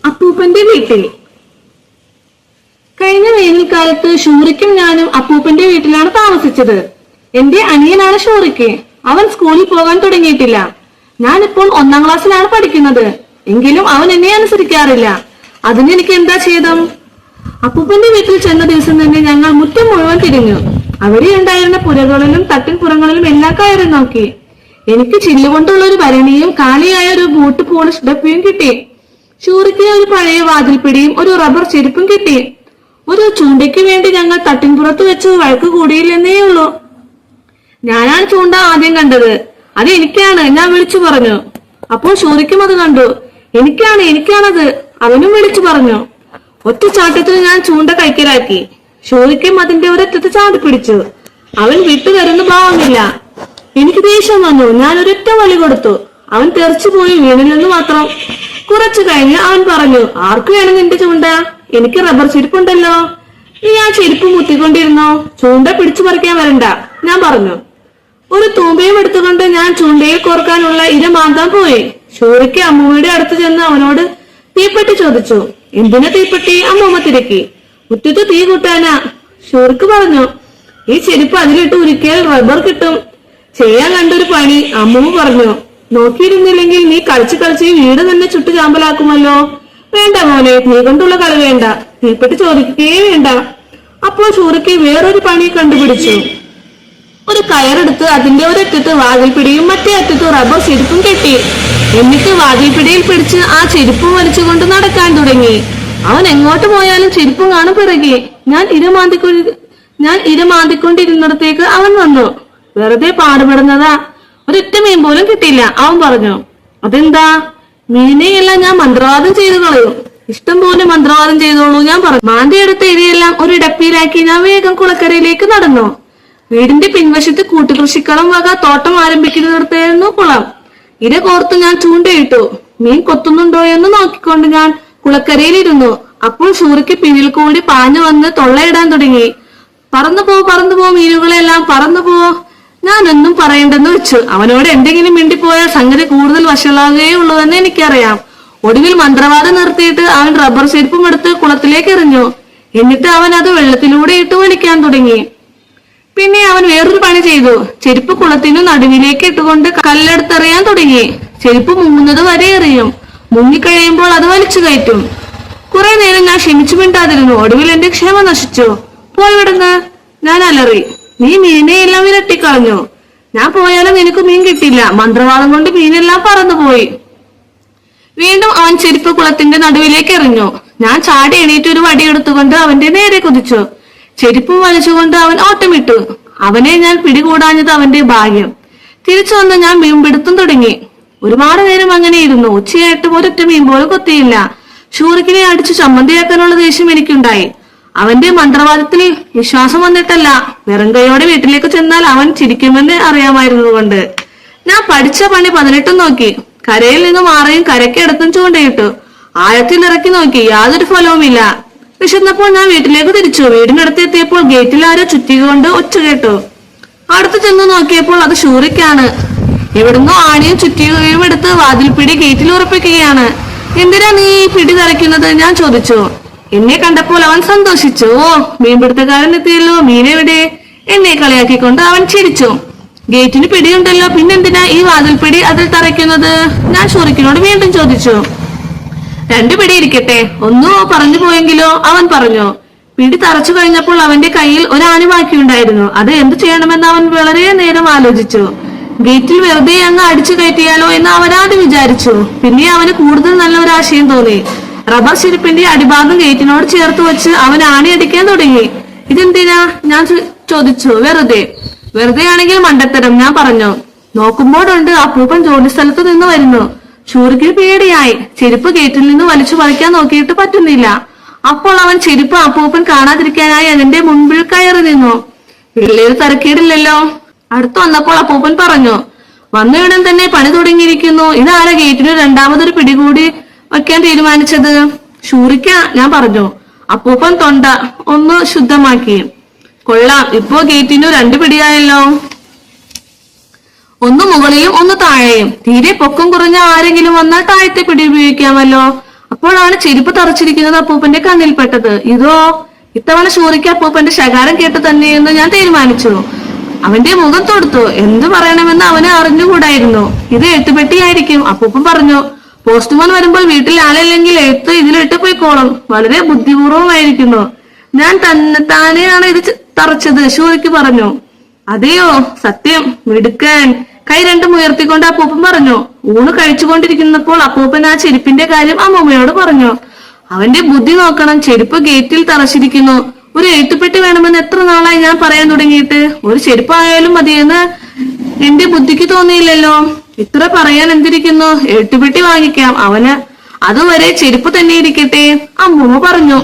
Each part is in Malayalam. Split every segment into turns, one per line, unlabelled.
അപ്പൂപ്പന്റെ വീട്ടിൽ. കഴിഞ്ഞ വേനൽക്കാലത്ത് ഷൂറിക്കും ഞാനും അപ്പൂപ്പന്റെ വീട്ടിലാണ് താമസിച്ചത്. എന്റെ അനിയനാണ് ഷൂറിക്ക്. അവൻ സ്കൂളിൽ പോകാൻ തുടങ്ങിയിട്ടില്ല. ഞാനിപ്പോൾ 1-ാം ക്ലാസ്സിലാണ് പഠിക്കുന്നത്. എങ്കിലും അവൻ എന്നെ അനുസരിക്കാറില്ല. അതിന് എനിക്ക് എന്താ ചെയ്തം? അപ്പൂപ്പന്റെ വീട്ടിൽ ചെന്ന ദിവസം തന്നെ ഞങ്ങൾ മുറ്റം മുഴുവൻ തിരിഞ്ഞു. അവിടെ ഉണ്ടായിരുന്ന പുരകളിലും തട്ടിൻപുറങ്ങളിലും എല്ലാം കയറി നോക്കി. എനിക്ക് ചില്ലുകൊണ്ടുള്ള ഒരു ഭരണിയും കാലിയായ ഒരു ബൂട്ട് പോളിഷ് ഡപ്പിയും കിട്ടി. ഷൂറിക്ക് ഒരു പഴയ വാതിൽപ്പിടിയും ഒരു റബ്ബർ ചെരുപ്പും കിട്ടി. ഒരു ചൂണ്ടയ്ക്ക് വേണ്ടി ഞങ്ങൾ തട്ടിൻപുറത്ത് വെച്ച് വഴക്ക് കൂടിയില്ലെന്നേ ഉള്ളൂ. ഞാനാണ് ചൂണ്ട ആദ്യം കണ്ടത്. അത് എനിക്കാണ്, ഞാൻ വിളിച്ചു പറഞ്ഞു. അപ്പോൾ ഷൂറിക്കും അത് കണ്ടു. എനിക്കാണത് അവനും വിളിച്ചു പറഞ്ഞു. ഒറ്റ ചാട്ടത്തിൽ ഞാൻ ചൂണ്ട കൈക്കലാക്കി. ഷൂറിക്കും അതിന്റെ ഒരറ്റത്ത് ചാടി പിടിച്ചു. അവൻ വിട്ടുതരുന്ന ഭാവമില്ല. എനിക്ക് ദേഷ്യം വന്നു. ഞാൻ ഒരൊറ്റ വലി കൊടുത്തു. അവൻ തെറിച്ചു പോയി വീണില്ലെന്ന് മാത്രം. കുറച്ചു കഴിഞ്ഞ് അവൻ പറഞ്ഞു, ആർക്ക് വേണം നിന്റെ ചൂണ്ട? എനിക്ക് റബ്ബർ ചെരുപ്പുണ്ടല്ലോ. നീ ആ ചെരുപ്പ് മുത്തിക്കൊണ്ടിരുന്നോ? ചൂണ്ട പിടിച്ചു പറിക്കാൻ വരണ്ട, ഞാൻ പറഞ്ഞു. ഒരു തൂമ്പയും എടുത്തുകൊണ്ട് ഞാൻ ചൂണ്ടയിൽ കോർക്കാനുള്ള ഇര മാന്താൻ പോയി. ഷൂറിക്ക് അമ്മൂമ്മയുടെ അടുത്ത് ചെന്ന് അവനോട് തീപ്പെട്ടി ചോദിച്ചു. എന്തിനാ തീപ്പെട്ടി? അമ്മൂമ്മ തിരക്കി. മുറ്റത്ത് തീ കൂട്ടാനാ, ഷൂറിക്ക് പറഞ്ഞു. ഈ ചെരുപ്പ് അതിലിട്ട് ഉരുക്കിയാൽ റബ്ബർ കിട്ടും. ചെയ്യാൻ കണ്ടൊരു പണി, അമ്മൂമ്മ പറഞ്ഞു. നോക്കിയിരുന്നില്ലെങ്കിൽ നീ കളിച്ച് വീട് തന്നെ ചുട്ടു ചാമ്പലാക്കുമല്ലോ. വേണ്ട മോനെ, നീ കൊണ്ടുള്ള കളി വേണ്ട. തീപ്പെട്ടി ചോദിക്കുകയേ വേണ്ട. അപ്പോൾ ഷൂറിക്ക് വേറൊരു പണി കണ്ടുപിടിച്ചു. ഒരു കയറെടുത്ത് അതിന്റെ ഒരറ്റത്ത് വാതിൽപ്പിടിയും മറ്റേ അറ്റത്ത് റബ്ബർ ചെരുപ്പും കെട്ടി. എന്നിട്ട് വാതിൽപ്പിടിയിൽ പിടിച്ച് ആ ചെരുപ്പും വലിച്ചുകൊണ്ട് നടക്കാൻ തുടങ്ങി. അവൻ എങ്ങോട്ട് പോയാലും ചെരുപ്പും കാണും പിറകെ. ഞാൻ ഇരമാന്തിക്കൊണ്ടിരുന്നിടത്തേക്ക് അവൻ വന്നു. വെറുതെ പാടുപെടുന്നതാ, ഒരൊറ്റ മീൻ പോലും കിട്ടിയില്ല, അവൻ പറഞ്ഞു. അതെന്താ? മീനെയെല്ലാം ഞാൻ മന്ത്രവാദം ചെയ്തു കളയും. ഇഷ്ടം പോലെ മന്ത്രവാദം ചെയ്തോളൂ, ഞാൻ പറഞ്ഞു. മാന്തിയെടുത്ത ഇരയെല്ലാം ഒരു ഡപ്പിയിലാക്കി ഞാൻ വേഗം കുളക്കരയിലേക്ക് നടന്നു. വീടിന്റെ പിൻവശത്ത് കൂട്ടുകൃഷിക്കളം വക തോട്ടം ആരംഭിക്കുന്നിടത്തായിരുന്നു കുളം. ഇര കോർത്തു ഞാൻ ചൂണ്ടയിട്ടു. മീൻ കൊത്തുന്നുണ്ടോ എന്ന് നോക്കിക്കൊണ്ട് ഞാൻ കുളക്കരയിലിരുന്നു. അപ്പോൾ ഷൂറിക്ക് പിന്നിൽ കൂടി പാഞ്ഞു വന്ന് തൊള്ളയിടാൻ തുടങ്ങി. പറന്നു പോ മീനുകളെല്ലാം പറന്നു പോ. ഞാൻ ഒന്നും പറയണ്ടെന്ന് വെച്ചു. അവനോട് എന്തെങ്കിലും മിണ്ടിപ്പോയാൽ സംഗതി കൂടുതൽ വഷളാകുകയേ ഉള്ളൂവെന്ന് എനിക്കറിയാം. ഒടുവിൽ മന്ത്രവാദം നിർത്തിയിട്ട് അവൻ റബ്ബർ ചെരുപ്പും എടുത്ത് കുളത്തിലേക്ക് എറിഞ്ഞു. എന്നിട്ട് അവൻ അത് വെള്ളത്തിലൂടെ ഇട്ട് വലിക്കാൻ തുടങ്ങി. പിന്നെ അവൻ വേറൊരു പണി ചെയ്തു. ചെരുപ്പ് കുളത്തിനു നടുവിലേക്ക് ഇട്ടുകൊണ്ട് കല്ലെടുത്തെറിയാൻ തുടങ്ങി. ചെരുപ്പ് മുങ്ങുന്നത് വരെ എറിയും. മുങ്ങിക്കഴിയുമ്പോൾ അത് വലിച്ചു കയറ്റും. കുറെ നേരം ഞാൻ ക്ഷമിച്ചു മിണ്ടാതിരുന്നു. ഒടുവിൽ എന്റെ ക്ഷമ നശിച്ചു. പോയി വിടുന്ന്, ഞാൻ അലറി. നീ മീനെയെല്ലാം വിരട്ടിക്കളഞ്ഞു. ഞാൻ പോയാലും നിനക്ക് മീൻ കിട്ടില്ല. മന്ത്രവാദം കൊണ്ട് മീനെല്ലാം പറന്നുപോയി. വീണ്ടും അവൻ ചെരുപ്പ് കുളത്തിന്റെ നടുവിലേക്ക് എറിഞ്ഞു. ഞാൻ ചാടി എണീറ്റ് ഒരു വടിയെടുത്തുകൊണ്ട് അവന്റെ നേരെ കുതിച്ചു. ചെരുപ്പും വലിച്ചുകൊണ്ട് അവൻ ഓട്ടമിട്ടു. അവനെ ഞാൻ പിടികൂടാഞ്ഞത് അവന്റെ ഭാഗ്യം. തിരിച്ചു വന്ന് ഞാൻ മീൻപിടുത്തം തുടങ്ങി. ഒരുപാട് നേരം അങ്ങനെ ഇരുന്നു. ഉച്ചയായിട്ടും ഒരൊറ്റ മീൻ പോലും കൊത്തിയില്ല. ഷൂറിക്കിനെ അടിച്ചു ചമ്മന്തിയാക്കാനുള്ള ദേഷ്യം എനിക്കുണ്ടായി. അവന്റെ മന്ത്രവാദത്തിൽ വിശ്വാസം വന്നിട്ടല്ല, വെറും കൈയോടെ വീട്ടിലേക്ക് ചെന്നാൽ അവൻ ചിരിക്കുമെന്ന് അറിയാമായിരുന്നതുകൊണ്ട്. ഞാൻ പഠിച്ച പണി 18 നോക്കി. കരയിൽ നിന്ന് മാറിയും കരയ്ക്കടുത്തും ചൂണ്ടയിട്ടു. ആഴത്തിൽ ഇറക്കി നോക്കി, യാതൊരു ഫലവുമില്ല. വിശന്നപ്പോൾ ഞാൻ വീട്ടിലേക്ക് തിരിച്ചു. വീടിനടുത്തെത്തിയപ്പോൾ ഗേറ്റിൽ ആരോ ചുറ്റികൊണ്ട് ഒച്ച കേട്ടു. അടുത്ത് ചെന്ന് നോക്കിയപ്പോൾ അത് ഷൂറിക്കാണ്. എവിടുന്നോ ആണിയും ചുറ്റികയും എടുത്ത് വാതിൽപ്പിടി ഗേറ്റിൽ ഉറപ്പിക്കുകയാണ്. എന്തിനാ നീ ഈ പിടി തറയ്ക്കുന്നത്? ഞാൻ ചോദിച്ചു. എന്നെ കണ്ടപ്പോൾ അവൻ സന്തോഷിച്ചു. ഓ, മീൻപിടുത്തക്കാരൻ എത്തിയല്ലോ, മീനെവിടെ? എന്നെ കളിയാക്കിക്കൊണ്ട് അവൻ ചിരിച്ചു. ഗേറ്റിന് പിടിയുണ്ടല്ലോ, പിന്നെന്തിനാ ഈ വാതിൽപ്പിടി അതിൽ തറയ്ക്കുന്നത്? ഞാൻ ഷൂറിക്കിനോട് വീണ്ടും ചോദിച്ചു. 2 പിടി ഇരിക്കട്ടെ, ഒന്നു പറഞ്ഞു പോയെങ്കിലോ? അവൻ പറഞ്ഞു. പിടി തറച്ചു കഴിഞ്ഞപ്പോൾ അവന്റെ കയ്യിൽ ഒരു ആണി ബാക്കിയുണ്ടായിരുന്നു. അത് എന്തു ചെയ്യണമെന്ന് അവൻ വളരെ നേരം ആലോചിച്ചു. ഗേറ്റിൽ വെറുതെ അങ്ങ് അടിച്ചു കയറ്റിയാലോ എന്ന് അവൻ ആദ്യം വിചാരിച്ചു. പിന്നെ അവന് കൂടുതൽ നല്ല ഒരു ആശയം തോന്നി. റബ്ബർ ചെരുപ്പിന്റെ അടിഭാഗം ഗേറ്റിനോട് ചേർത്ത് വെച്ച് അവൻ ആണി അടിക്കാൻ തുടങ്ങി. ഇതെന്തിനാ? ഞാൻ ചോദിച്ചു. വെറുതെ ആണെങ്കിൽ മണ്ടത്തരം, ഞാൻ പറഞ്ഞു. നോക്കുമ്പോഴുണ്ട് അപ്പൂപ്പൻ ജോലി സ്ഥലത്ത് നിന്ന് വരുന്നു. ഷൂറിക്കിന് പേടിയായി. ചെരുപ്പ് ഗേറ്റിൽ നിന്ന് വലിച്ചു പറിക്കാൻ നോക്കിയിട്ട് പറ്റുന്നില്ല. അപ്പോൾ അവൻ ചെരുപ്പ് അപ്പൂപ്പൻ കാണാതിരിക്കാനായി അതിന്റെ മുൻപിൽ കയറി നിന്നു. പിള്ളേര് തരക്കേടില്ലല്ലോ. അടുത്ത് വന്നപ്പോൾ അപ്പൂപ്പൻ പറഞ്ഞു, വന്നയുടൻ തന്നെ പണി തുടങ്ങിയിരിക്കുന്നു. ഇതാരാ ഗേറ്റിന് രണ്ടാമതൊരു പിടികൂടി വയ്ക്കാൻ തീരുമാനിച്ചത്? ഷൂറിക്ക, ഞാൻ പറഞ്ഞു. അപ്പൂപ്പൻ തൊണ്ട ഒന്ന് ശുദ്ധമാക്കി. കൊള്ളാം, ഇപ്പോ ഗേറ്റിനു 2 പിടിയായല്ലോ. ഒന്ന് മുകളിലും ഒന്ന് താഴെയും. തീരെ പൊക്കം കുറഞ്ഞ ആരെങ്കിലും വന്നാൽ താഴത്തെ പിടി ഉപയോഗിക്കാമല്ലോ. അപ്പോഴാണ് ചെരുപ്പ് തറച്ചിരിക്കുന്നത് അപ്പൂപ്പന്റെ കണ്ണിൽപ്പെട്ടത്. ഇതോ ഇത്തവണ ഷൂറിക്ക് അപ്പൂപ്പന്റെ ശകാരം കേട്ട് തന്നെയെന്ന് ഞാൻ തീരുമാനിച്ചു. അവന്റെ മുഖം തൊടുത്തു. എന്തു പറയണമെന്ന് അവന് അറിഞ്ഞുകൂടായിരുന്നു. ഇത് എഴുത്തുപെട്ടിയായിരിക്കും, അപ്പൂപ്പൻ പറഞ്ഞു. പോസ്റ്റ്മാൻ വരുമ്പോൾ വീട്ടിൽ ആളില്ലെങ്കിൽ എഴുത്ത് ഇതിലിട്ട് പോയിക്കോളും. വളരെ ബുദ്ധിപൂർവമായിരിക്കുന്നു. ഞാൻ താനെയാണ് ഇത് തറച്ചത്, ഷൂറിക്ക് പറഞ്ഞു. അതെയോ, സത്യം, മിടുക്കൻ. കൈ രണ്ടും ഉയർത്തിക്കൊണ്ട് അപ്പൂപ്പൻ പറഞ്ഞു. ഊണ് കഴിച്ചുകൊണ്ടിരിക്കുന്നപ്പോൾ അപ്പൂപ്പൻ ആ ചെരുപ്പിന്റെ കാര്യം അമ്മൂമ്മയോട് പറഞ്ഞു. അവന്റെ ബുദ്ധി നോക്കണം, ചെരുപ്പ് ഗേറ്റിൽ തറച്ചിരിക്കുന്നു. ഒരു എഴുത്തുപെട്ടി വേണമെന്ന് എത്ര നാളായി ഞാൻ പറയാൻ തുടങ്ങിയിട്ട്. ഒരു ചെരുപ്പായാലും മതിയെന്ന് എന്റെ ബുദ്ധിക്ക് തോന്നിയില്ലല്ലോ. ഇത്ര പറയാൻ എന്തിരിക്കുന്നു, എഴുത്തുപെട്ടി വാങ്ങിക്കാം അവന്. അതുവരെ ചെരുപ്പ് തന്നെ ഇരിക്കട്ടെ, അമ്മൂമ്മ പറഞ്ഞു.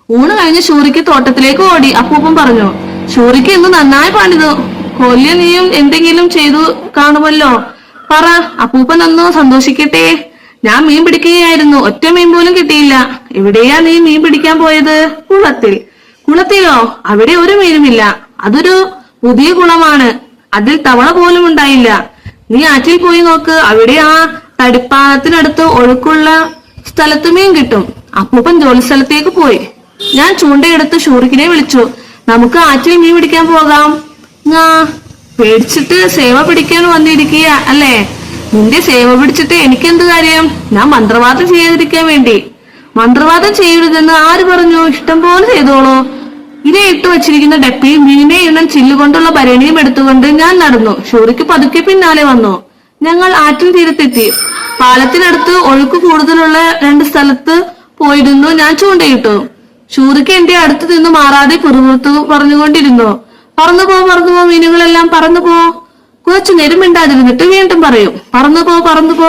ഊണ് കഴിഞ്ഞ് ഷൂറിക്ക് തോട്ടത്തിലേക്ക് ഓടി. അപ്പൂപ്പൻ പറഞ്ഞു, ഷൂറിക്ക് ഇന്ന് നന്നായി പണിതു. കൊല്യ നീയും എന്തെങ്കിലും ചെയ്തു കാണുമല്ലോ, പറ. അപ്പൂപ്പൻ ഒന്ന് സന്തോഷിക്കട്ടെ. ഞാൻ മീൻ പിടിക്കുകയായിരുന്നു, ഒറ്റ മീൻ പോലും കിട്ടിയില്ല. എവിടെയാ നീ മീൻ പിടിക്കാൻ പോയത്? കുളത്തിൽ. കുളത്തിലോ? അവിടെ ഒരു മീനുമില്ല. അതൊരു പുതിയ കുളമാണ്, അതിൽ തവള പോലും ഉണ്ടായില്ല. നീ ആറ്റിൽ പോയി നോക്ക്, അവിടെ ആ തടിപ്പാലത്തിനടുത്ത് ഒഴുക്കുള്ള സ്ഥലത്ത് മീൻ കിട്ടും. അപ്പൂപ്പൻ ജോലി സ്ഥലത്തേക്ക് പോയി. ഞാൻ ചൂണ്ടയെടുത്ത് ഷൂറിക്കിനെ വിളിച്ചു. നമുക്ക് ആറ്റിൽ മീൻ പിടിക്കാൻ പോകാം. പേടിച്ചിട്ട് സേവ പിടിക്കാൻ വന്നിരിക്കുക അല്ലേ? നിന്റെ സേവ പിടിച്ചിട്ട് എനിക്കെന്ത് കാര്യം? ഞാൻ മന്ത്രവാദം ചെയ്യാതിരിക്കാൻ വേണ്ടി. മന്ത്രവാദം ചെയ്യരുതെന്ന് ആര് പറഞ്ഞു? ഇഷ്ടം പോലെ ചെയ്തോളൂ. ഇര ഇട്ട് വച്ചിരിക്കുന്ന ഡപ്പിയും മീനെ ഇണം ചില്ലുകൊണ്ടുള്ള ഭരണിയും എടുത്തുകൊണ്ട് ഞാൻ നടന്നു. ഷൂറിക്ക് പതുക്കെ പിന്നാലെ വന്നു. ഞങ്ങൾ ആറ്റിൽ തീരത്തെത്തി. പാലത്തിനടുത്ത് ഒഴുക്ക് കൂടുതലുള്ള 2 സ്ഥലത്ത് പോയിരുന്നു ഞാൻ ചൂണ്ടയിട്ടു. ഷൂറിക്ക് എന്റെ അടുത്ത് നിന്ന് മാറാതെ പിറുപിറുത്തു പറഞ്ഞുകൊണ്ടിരുന്നു. പറന്നു പോ മീനുകളെല്ലാം പറന്നു പോ. കുറച്ചു നേരം മിണ്ടാതിരുന്നിട്ട് വീണ്ടും പറയും, പറന്നു പോ.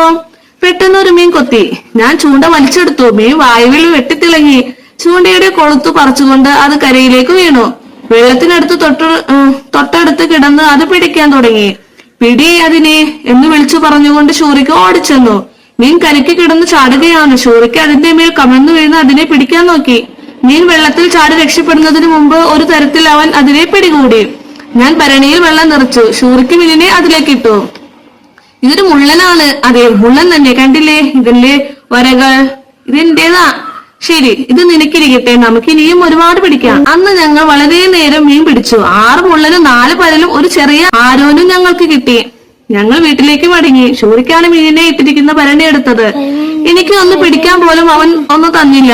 പെട്ടെന്ന് ഒരു മീൻ കൊത്തി. ഞാൻ ചൂണ്ട വലിച്ചെടുത്തു. മീൻ വായുവിൽ വെട്ടിത്തിളങ്ങി. ചൂണ്ടയുടെ കൊളുത്തു പറിച്ചുകൊണ്ട് അത് കരയിലേക്ക് വീണു. വെള്ളത്തിനടുത്ത് തൊട്ടടുത്ത് കിടന്ന് അത് പിടിക്കാൻ തുടങ്ങി. പിടി അതിനെ എന്ന് വിളിച്ചു പറഞ്ഞുകൊണ്ട് ഷൂറിക്ക് ഓടിച്ചെന്നു. മീൻ കരയ്ക്ക് കിടന്ന് ചാടുകയാണ്. ഷൂറിക്ക് അതിന്റെ മേൽ കമഴ്ന്നു വീണ് അതിനെ പിടിക്കാൻ നോക്കി. മീൻ വെള്ളത്തിൽ ചാടി രക്ഷപ്പെടുന്നതിന് മുമ്പ് ഒരു തരത്തിൽ അവൻ അതിനെ പിടികൂടി. ഞാൻ ഭരണിയിൽ വെള്ളം നിറച്ചു. ഷൂറിക്ക് മീനിനെ അതിലേക്ക് ഇട്ടു. ഇതൊരു മുള്ളനാണ്. അതെ, മുള്ളൻ തന്നെ. കണ്ടില്ലേ ഇതിന്റെ വരകൾ? ഇതെന്റേതാ. ശരി, ഇത് നിനക്കിരിക്കട്ടെ. നമുക്ക് ഇനിയും ഒരുപാട് പിടിക്കാം. അന്ന് ഞങ്ങൾ വളരെ നേരം മീൻ പിടിച്ചു. 6 മുള്ളനും 4 പരലും ഒരു ചെറിയ ആരോനും ഞങ്ങൾക്ക് കിട്ടി. ഞങ്ങൾ വീട്ടിലേക്ക് മടങ്ങി. ഷൂറിക്കാണ് മീനിനെ ഇട്ടിരിക്കുന്ന ഭരണി എടുത്തത്. എനിക്ക് ഒന്ന് പിടിക്കാൻ പോലും അവൻ ഒന്നും തന്നില്ല.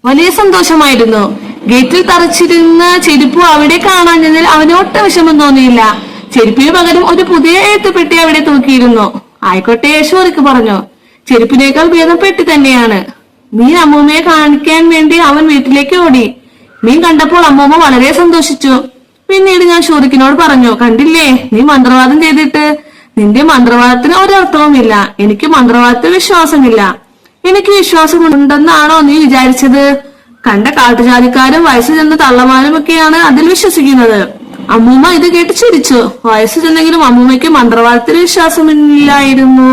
വലിയ സന്തോഷമായിരുന്നു. ഗേറ്റിൽ തറച്ചിരുന്ന ചെരുപ്പ് അവിടെ കാണാഞ്ഞതിൽ അവന് ഒട്ടും വിഷമം തോന്നിയില്ല. ചെരുപ്പിന് പകരം ഒരു പുതിയ എഴുത്തുപെട്ടി അവിടെ തൂക്കിയിരുന്നു. ആയിക്കോട്ടെ, ഷൂറിക്ക് പറഞ്ഞു. ചെരുപ്പിനേക്കാൾ ഭേദം പെട്ടി തന്നെയാണ്. മീൻ അമ്മൂമ്മയെ കാണിക്കാൻ വേണ്ടി അവൻ വീട്ടിലേക്ക് ഓടി. മീൻ കണ്ടപ്പോൾ അമ്മൂമ്മ വളരെ സന്തോഷിച്ചു. പിന്നീട് ഞാൻ ഷൂറിക്കിനോട് പറഞ്ഞു, കണ്ടില്ലേ, നീ മന്ത്രവാദം ചെയ്തിട്ട് നിന്റെ മന്ത്രവാദത്തിന് ഒരർത്ഥവുമില്ല. എനിക്ക് മന്ത്രവാദത്തിൽ വിശ്വാസമില്ല. എനിക്ക് വിശ്വാസമുണ്ടെന്നാണോ നീ വിചാരിച്ചത്? കണ്ട കാട്ടുജാതിക്കാരും വയസ്സ് ചെന്ന തള്ളമാരും ഒക്കെയാണ് അതിൽ വിശ്വസിക്കുന്നത്. അമ്മൂമ്മ ഇത് കേട്ട് ചിരിച്ചു. വയസ്സ് ചെന്നെങ്കിലും അമ്മൂമ്മയ്ക്ക് മന്ത്രവാദത്തിൽ വിശ്വാസമില്ലായിരുന്നു.